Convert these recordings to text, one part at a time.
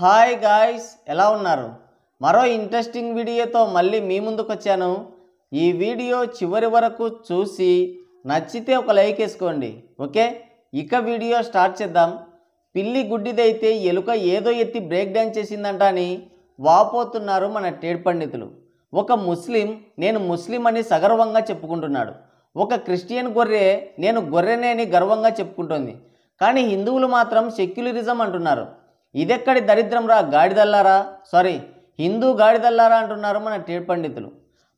Hi guys, ఎలా ఉన్నారు? మరో ఇంట్రెస్టింగ్ వీడియోతో మళ్ళీ మీ ముందుకు వచ్చాను. ఈ వీడియో చివరి వరకు చూసి నచ్చితే ఒక లైక్ వేసుకోండి. ఓకే, ఇక వీడియో స్టార్ట్ చేద్దాం. పిల్లి గుడ్డిదైతే ఎలుక ఏదో ఎత్తి బ్రేక్ డ్యాన్స్ చేసిందంట అని వాపోతున్నారు మన టేడ్ పండితులు. ఒక ముస్లిం నేను ముస్లిం అని సగర్వంగా చెప్పుకుంటున్నాడు. ఒక క్రిస్టియన్ గొర్రె నేను గొర్రెనే అని గర్వంగా చెప్పుకుంటోంది. కానీ హిందువులు మాత్రం సెక్యులరిజం అంటున్నారు. ఇదెక్కడి దరిద్రం రా గాడిదల్లారా, హిందూ గాడిదల్లారా అంటున్నారు మన టేడ్ పండితులు.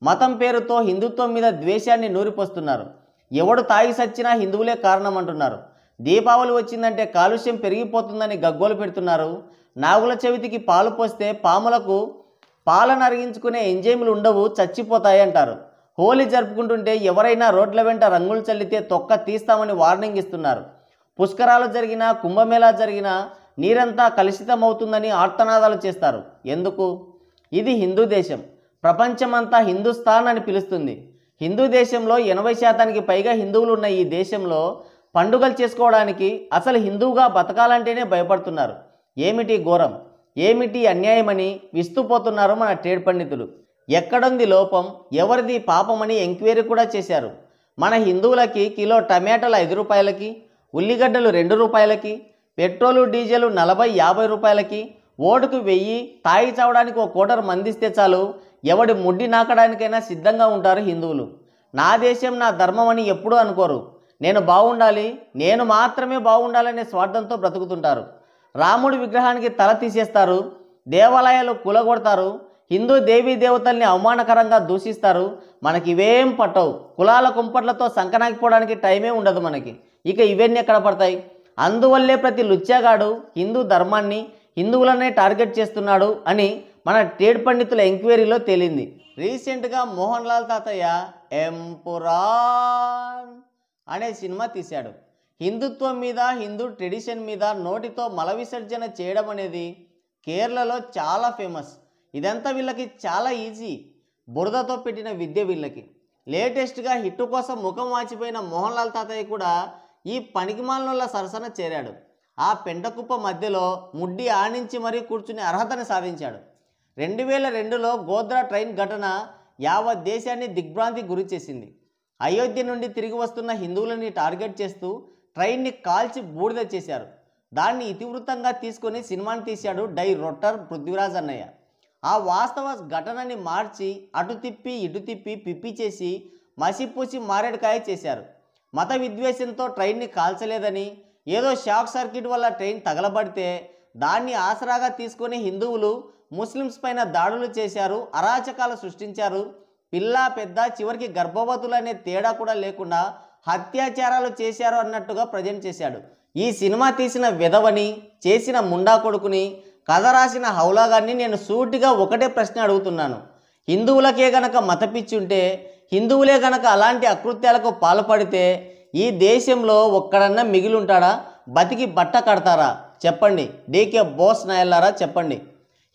మతం పేరుతో హిందుత్వం మీద ద్వేషాన్ని నూరిపోస్తున్నారు. ఎవడు తాగి సచ్చినా హిందువులే కారణం అంటున్నారు. దీపావళి వచ్చిందంటే కాలుష్యం పెరిగిపోతుందని గగ్గోలు పెడుతున్నారు. నాగుల చవితికి పాలు పోస్తే పాములకు పాలను అరిగించుకునే ఎంజైములు ఉండవు, చచ్చిపోతాయి అంటారు. హోలీ జరుపుకుంటుంటే ఎవరైనా రోడ్ల వెంట రంగులు చల్లితే తొక్క తీస్తామని వార్నింగ్ ఇస్తున్నారు. పుష్కరాలు జరిగినా కుంభమేళా జరిగినా నీరంతా కలుషితమవుతుందని ఆర్తనాదాలు చేస్తారు. ఎందుకు? ఇది హిందూ దేశం. ప్రపంచమంతా హిందుస్థాన్ అని పిలుస్తుంది. హిందూ దేశంలో 80% పైగా హిందువులు ఉన్న ఈ దేశంలో పండుగలు చేసుకోవడానికి అసలు హిందువుగా బతకాలంటేనే భయపడుతున్నారు. ఏమిటి ఘోరం, ఏమిటి అన్యాయమని విస్తుపోతున్నారు మన టేడ్ పండితులు. ఎక్కడుంది లోపం, ఎవరిది పాపమని ఎంక్వైరీ కూడా చేశారు. మన హిందువులకి కిలో టమాటాలు 5 రూపాయలకి, ఉల్లిగడ్డలు 2 రూపాయలకి, పెట్రోలు డీజిల్ 40-50 రూపాయలకి, ఓటుకు 1000, తాగి చావడానికి 1 కోటర్ మందిస్తే చాలు ఎవడి ముడ్డి నాకడానికైనా సిద్ధంగా ఉంటారు హిందువులు. నా దేశం నా ధర్మం అని ఎప్పుడూ అనుకోరు. నేను బాగుండాలి, నేను మాత్రమే బాగుండాలనే స్వార్థంతో బ్రతుకుతుంటారు. రాముడి విగ్రహానికి తల తీసేస్తారు, దేవాలయాలు కూలగొడతారు, హిందూ దేవీ దేవతల్ని అవమానకరంగా దూషిస్తారు. మనకి ఇవేం పట్టవు. కులాల కుంపట్లతో సంకనాకిపోవడానికి టైమే ఉండదు మనకి. ఇక ఇవన్నీ ఎక్కడ పడతాయి? అందువల్లే ప్రతి లుచ్చాగాడు హిందూ ధర్మాన్ని, హిందువులనే టార్గెట్ చేస్తున్నాడు అని మన టేడ్ పండితుల ఎంక్వైరీలో తేలింది. రీసెంట్గా మోహన్ లాల్ తాతయ్య ఎంపురాన్ అనే సినిమా తీశాడు. హిందుత్వం మీద, హిందూ ట్రెడిషన్ మీద నోటితో మల విసర్జన చేయడం అనేది కేరళలో చాలా ఫేమస్. ఇదంతా వీళ్ళకి చాలా ఈజీ. బురదతో పెట్టిన విద్య వీళ్ళకి. లేటెస్ట్గా హిట్టు కోసం ముఖం వాచిపోయిన మోహన్ లాల్ తాతయ్య కూడా ఈ పనికిమాలినోళ్ళ సరసన చేరాడు. ఆ పెంటకుప్ప మధ్యలో ముడ్డి ఆనించి మరీ కూర్చుని అర్హతను సాధించాడు. 2002లో గోద్రా ట్రైన్ ఘటన యావత్ దేశాన్ని దిగ్భ్రాంతి గురి చేసింది. అయోధ్య నుండి తిరిగి వస్తున్న హిందువులని టార్గెట్ చేస్తూ ట్రైన్ని కాల్చి బూడిద చేశారు. దాన్ని ఇతివృత్తంగా తీసుకొని సినిమాని తీశాడు డైరెక్టర్ పృథ్వీరాజ్ అన్నయ్య. ఆ వాస్తవ ఘటనని మార్చి అటు తిప్పి ఇటు తిప్పి పిప్పి చేసి మసిపూసి మారేడుకాయ చేశారు. మత విద్వేషంతో ట్రైన్ని కాల్చలేదని, ఏదో షాక్ సర్క్యూట్ వల్ల ట్రైన్ తగలబడితే దాన్ని ఆసరాగా తీసుకొని హిందువులు ముస్లిమ్స్ పైన దాడులు చేశారు, అరాచకాలు సృష్టించారు. పిల్ల పెద్ద చివరికి గర్భవతులు అనే తేడా కూడా లేకుండా అత్యాచారాలు చేశారు అన్నట్టుగా ప్రజెంట్ చేశాడు. ఈ సినిమా తీసిన వెధవని, చేసిన ముండా కొడుకుని, కథ రాసిన హౌలాగాన్ని నేను సూటిగా ఒకటే ప్రశ్న అడుగుతున్నాను. హిందువులకే గనక మతపిచ్చి ఉంటే, హిందువులే గనక అలాంటి అకృత్యాలకు పాల్పడితే ఈ దేశంలో ఒక్కడన్నా మిగిలి ఉంటాడా? బతికి బట్ట కడతారా? చెప్పండి. డీకే బోస్ నాయల్లారా చెప్పండి.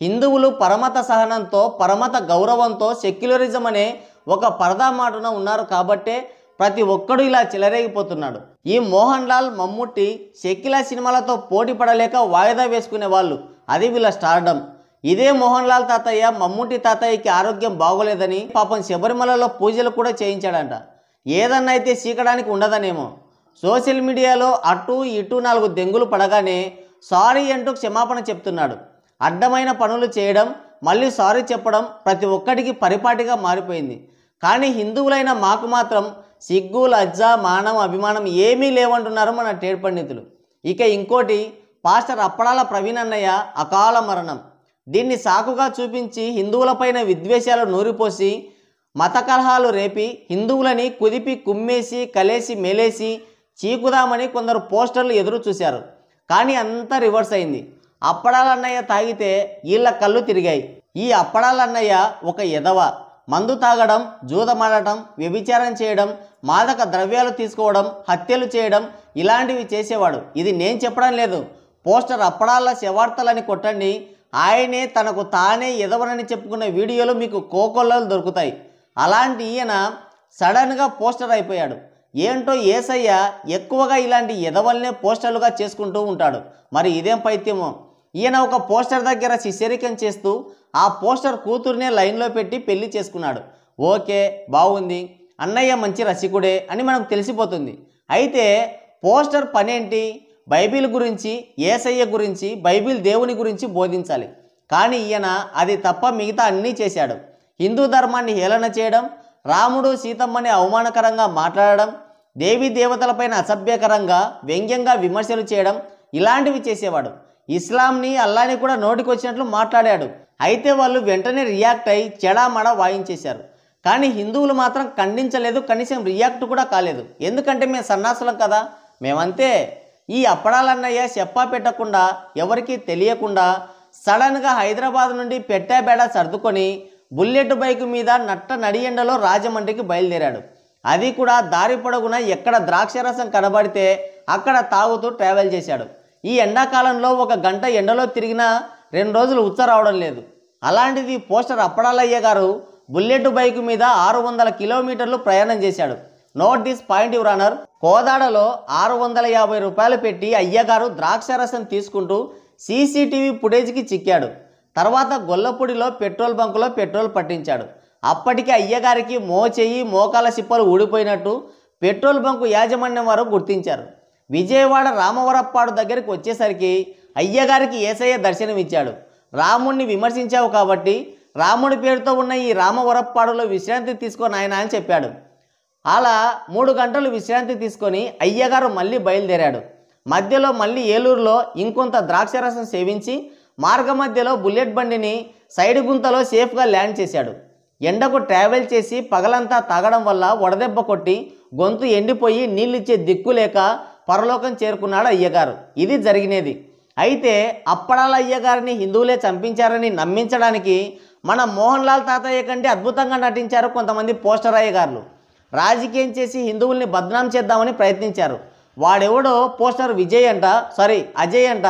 హిందువులు పరమత సహనంతో, పరమత గౌరవంతో సెక్యులరిజం అనే ఒక పరదా మాటున ఉన్నారు కాబట్టే ప్రతి ఒక్కడు ఇలా చెలరేగిపోతున్నాడు. ఈ మోహన్ లాల్, మమ్ముట్టి సెక్యులర్ సినిమాలతో పోటీ పడలేక వాయిదా వేసుకునే వాళ్ళు. అది వీళ్ళ స్టార్డమ్. ఇదే మోహన్ లాల్ తాతయ్య మమ్ముట్టి తాతయ్యకి ఆరోగ్యం బాగోలేదని పాపం శబరిమలలో పూజలు కూడా చేయించాడంట. ఏదన్నా అయితే సీకడానికి ఉండదనేమో. సోషల్ మీడియాలో అటు ఇటు 4 దెంగులు పడగానే సారీ అంటూ క్షమాపణ చెప్తున్నాడు. అడ్డమైన పనులు చేయడం, మళ్ళీ సారీ చెప్పడం ప్రతి ఒక్కటికి పరిపాటిగా మారిపోయింది. కానీ హిందువులైన మాకు మాత్రం సిగ్గు, లజ్జ, మానం, అభిమానం ఏమీ లేవంటున్నారు మన టేడ్ పండితులు. ఇక ఇంకోటి, పాస్టర్ అప్పడాల ప్రవీణ్ అన్నయ్య అకాల మరణం. దీన్ని సాకుగా చూపించి హిందువులపైన విద్వేషాలు నూరిపోసి మత కలహాలు రేపి హిందువులని కుదిపి కుమ్మేసి కలేసి మేలేసి చీకుదామని కొందరు పోస్టర్లు ఎదురు చూశారు. కానీ అంతా రివర్స్ అయింది. అప్పడాల అన్నయ్య తాగితే వీళ్ళ కళ్ళు తిరిగాయి. ఈ అప్పడాల అన్నయ్య ఒక ఎదవ. మందు తాగడం, జూదమాడటం, వ్యభిచారం చేయడం, మాదక ద్రవ్యాలు తీసుకోవడం, హత్యలు చేయడం ఇలాంటివి చేసేవాడు. ఇది నేను చెప్పడం లేదు. పోస్టర్ అప్పడాల శవార్తలని కొట్టండి. ఆయనే తనకు తానే ఎదవనని చెప్పుకున్న వీడియోలు మీకు కోకొల్లలు దొరుకుతాయి. అలాంటి ఈయన సడన్గా పోస్టర్ అయిపోయాడు. ఏంటో యేసయ్య ఎక్కువగా ఇలాంటి ఎదవల్నే పోస్టర్లుగా చేసుకుంటూ ఉంటాడు. మరి ఇదేం పైత్యమో. ఈయన ఒక పోస్టర్ దగ్గర శిష్యరికం చేస్తూ ఆ పోస్టర్ కూతుర్నే లైన్లో పెట్టి పెళ్లి చేసుకున్నాడు. ఓకే, బాగుంది, అన్నయ్య మంచి రసికుడే అని మనకు తెలిసిపోతుంది. అయితే పోస్టర్ పనేంటి? బైబిల్ గురించి, యేసయ్య గురించి, బైబిల్ దేవుని గురించి బోధించాలి. కానీ ఈయన అది తప్ప మిగతా అన్నీ చేశాడు. హిందూ ధర్మాన్ని హేళన చేయడం, రాముడు సీతమ్మని అవమానకరంగా మాట్లాడడం, దేవీ దేవతలపైన అసభ్యకరంగా వ్యంగ్యంగా విమర్శలు చేయడం, ఇలాంటివి చేసేవాడు. ఇస్లాంని, అల్లాని కూడా నోటికొచ్చినట్లు మాట్లాడాడు. అయితే వాళ్ళు వెంటనే రియాక్ట్ అయి చెడామడా వాయించేశారు. కానీ హిందువులు మాత్రం ఖండించలేదు, కనీసం రియాక్ట్ కూడా కాలేదు. ఎందుకంటే మేము సన్నాసులం కదా, మేమంతే. ఈ అప్పడాలన్నయ్య చెప్పా పెట్టకుండా, ఎవరికీ తెలియకుండా సడన్గా హైదరాబాద్ నుండి పెట్టాబేడ సర్దుకొని బుల్లెట్ బైక్ మీద నట్ట నడి ఎండలో రాజమండ్రికి బయలుదేరాడు. అది కూడా దారి పొడవున ఎక్కడ ద్రాక్షరసం కనబడితే అక్కడ తాగుతూ ట్రావెల్ చేశాడు. ఈ ఎండాకాలంలో 1 గంట ఎండలో తిరిగినా 2 రోజులు ఉచ్చ రావడం లేదు. అలాంటిది పోస్టర్ అప్పడాలయ్య గారు బుల్లెట్ బైక్ మీద 600 కిలోమీటర్లు ప్రయాణం చేశాడు. Note this point your honour. కోదాడలో 650 రూపాయలు పెట్టి అయ్యగారు ద్రాక్షరసం తీసుకుంటూ సీసీటీవీ ఫుటేజ్కి చిక్కాడు. తర్వాత గొల్లపూడిలో పెట్రోల్ బంకులో పెట్రోల్ పట్టించాడు. అప్పటికి అయ్యగారికి మోచేయి మోకాల సిప్పలు ఊడిపోయినట్టు పెట్రోల్ బంకు యాజమాన్యం వారు గుర్తించారు. విజయవాడ రామవరప్పాడు దగ్గరికి వచ్చేసరికి అయ్యగారికి యేసయ్య దర్శనమిచ్చాడు. రాముణ్ణి విమర్శించావు కాబట్టి రాముడి పేరుతో ఉన్న ఈ రామవరప్పాడులో విశ్రాంతి తీసుకో నాయనా అని చెప్పాడు. అలా 3 గంటలు విశ్రాంతి తీసుకొని అయ్యగారు మళ్ళీ బయలుదేరాడు. మధ్యలో మళ్ళీ ఏలూరులో ఇంకొంత ద్రాక్షరసం సేవించి మార్గమధ్యలో బుల్లెట్ బండిని సైడ్ గుంతలో సేఫ్గా ల్యాండ్ చేశాడు. ఎండకు ట్రావెల్ చేసి పగలంతా తాగడం వల్ల వడదెబ్బ కొట్టి గొంతు ఎండిపోయి నీళ్ళిచ్చే దిక్కు లేక పరలోకం చేరుకున్నాడు అయ్యగారు. ఇది జరిగినది. అయితే అప్పడాల అయ్యగారిని హిందువులే చంపించారని నమ్మించడానికి మన మోహన్ లాల్ తాతయ్య కంటే అద్భుతంగా నటించారు కొంతమంది పోస్టర్ అయ్యగారులు. రాజకీయం చేసి హిందువుల్ని బద్నాం చేద్దామని ప్రయత్నించారు. వాడెవడో పోస్టర్ అజయ్ అంట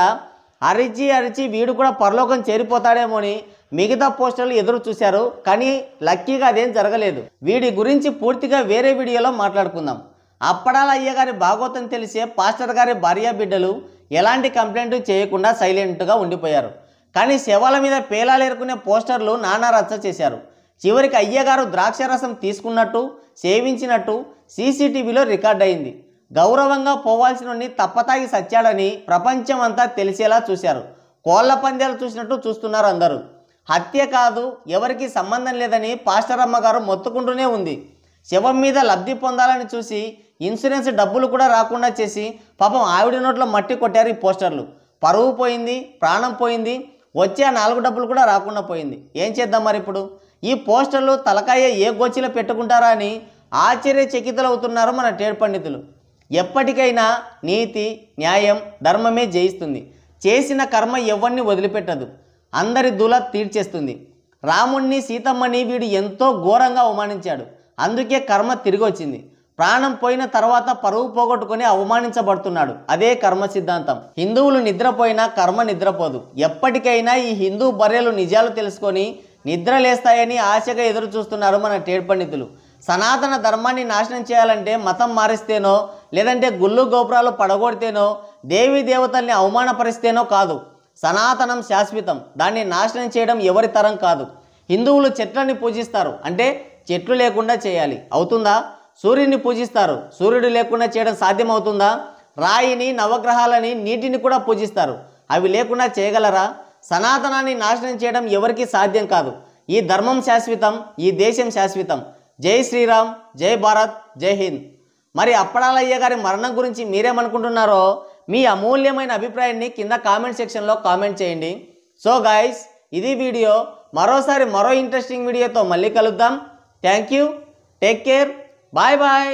అరిచి వీడు కూడా పరలోకం చేరిపోతాడేమో అని మిగతా పోస్టర్లు ఎదురు చూశారు. కానీ లక్కీగా అదేం జరగలేదు. వీడి గురించి పూర్తిగా వేరే వీడియోలో మాట్లాడుకుందాం. అప్పడాల అయ్యగారి భాగవతం తెలిసే పాస్టర్ గారి భార్య బిడ్డలు ఎలాంటి కంప్లైంట్ చేయకుండా సైలెంట్గా ఉండిపోయారు. కానీ శవాల మీద పేలాలేరుకునే పోస్టర్లు నానా రచ్చ చేశారు. చివరికి అయ్యగారు ద్రాక్షరసం తీసుకున్నట్టు సేవించినట్టు సీసీటీవీలో రికార్డ్ అయింది. గౌరవంగా పోవాల్సినోడిని తప్పతాగి సచ్చాడని ప్రపంచం అంతా తెలిసేలా చూశారు. కోళ్ల పందాలు చూసినట్టు చూస్తున్నారు అందరూ. హత్య కాదు, ఎవరికి సంబంధం లేదని పాస్టర్ అమ్మగారు మొత్తుకుంటూనే ఉంది. శవం మీద లబ్ధి పొందాలని చూసి ఇన్సూరెన్స్ డబ్బులు కూడా రాకుండా చేసి పాపం ఆవిడ నోట్లో మట్టి కొట్టారు ఈ పోస్టర్లు. పరువు పోయింది, ప్రాణం పోయింది, వచ్చే 4 డబ్బులు కూడా రాకుండా పోయింది. ఏం చేద్దాం మరి ఇప్పుడు? ఈ పోస్టర్లు తలకాయ ఏ గోచిలో పెట్టుకుంటారా అని ఆశ్చర్యచకితులవుతున్నారు మన టేడ్ పండితులు. ఎప్పటికైనా నీతి, న్యాయం, ధర్మమే జయిస్తుంది. చేసిన కర్మ ఎవరిని వదిలిపెట్టదు, అందరి దూల తీర్చేస్తుంది. రాముణ్ణి సీతమ్మని వీడు ఎంతో ఘోరంగా అవమానించాడు. అందుకే కర్మ తిరిగి వచ్చింది. ప్రాణం పోయిన తర్వాత పరువు పోగొట్టుకొని అవమానించబడుతున్నాడు. అదే కర్మ సిద్ధాంతం. హిందువులు నిద్రపోయినా కర్మ నిద్రపోదు. ఎప్పటికైనా ఈ హిందూ బర్రెలు నిజాలు తెలుసుకొని నిద్రలేస్తాయని ఆశగా ఎదురు చూస్తున్నారు మన టేడ్ పండితులు. సనాతన ధర్మాన్ని నాశనం చేయాలంటే మతం మారిస్తేనో, లేదంటే గుళ్ళు గోపురాలు పడగొడితేనో, దేవీ దేవతల్ని అవమానపరిస్తేనో కాదు. సనాతనం శాశ్వతం. దాన్ని నాశనం చేయడం ఎవరి తరం కాదు. హిందువులు చెట్లని పూజిస్తారు, అంటే చెట్లు లేకుండా చేయాలి. అవుతుందా? సూర్యుని పూజిస్తారు, సూర్యుడు లేకుండా చేయడం సాధ్యమవుతుందా? రాయిని, నవగ్రహాలని, నీటిని కూడా పూజిస్తారు, అవి లేకుండా చేయగలరా? సనాతనాన్ని నాశనం చేయడం ఎవరికి సాధ్యం కాదు. ఈ ధర్మం శాశ్వతం, ఈ దేశం శాశ్వతం. జై శ్రీరామ్, జై భారత్, జై హింద్. మరి అప్పడాలయ్య గారి మరణం గురించి మీరేమనుకుంటున్నారో మీ అమూల్యమైన అభిప్రాయాన్ని కింద కామెంట్ సెక్షన్లో కామెంట్ చేయండి. సో గైస్, ఇది వీడియో. మరో ఇంట్రెస్టింగ్ వీడియోతో మళ్ళీ కలుద్దాం. Thank you, take care, bye bye.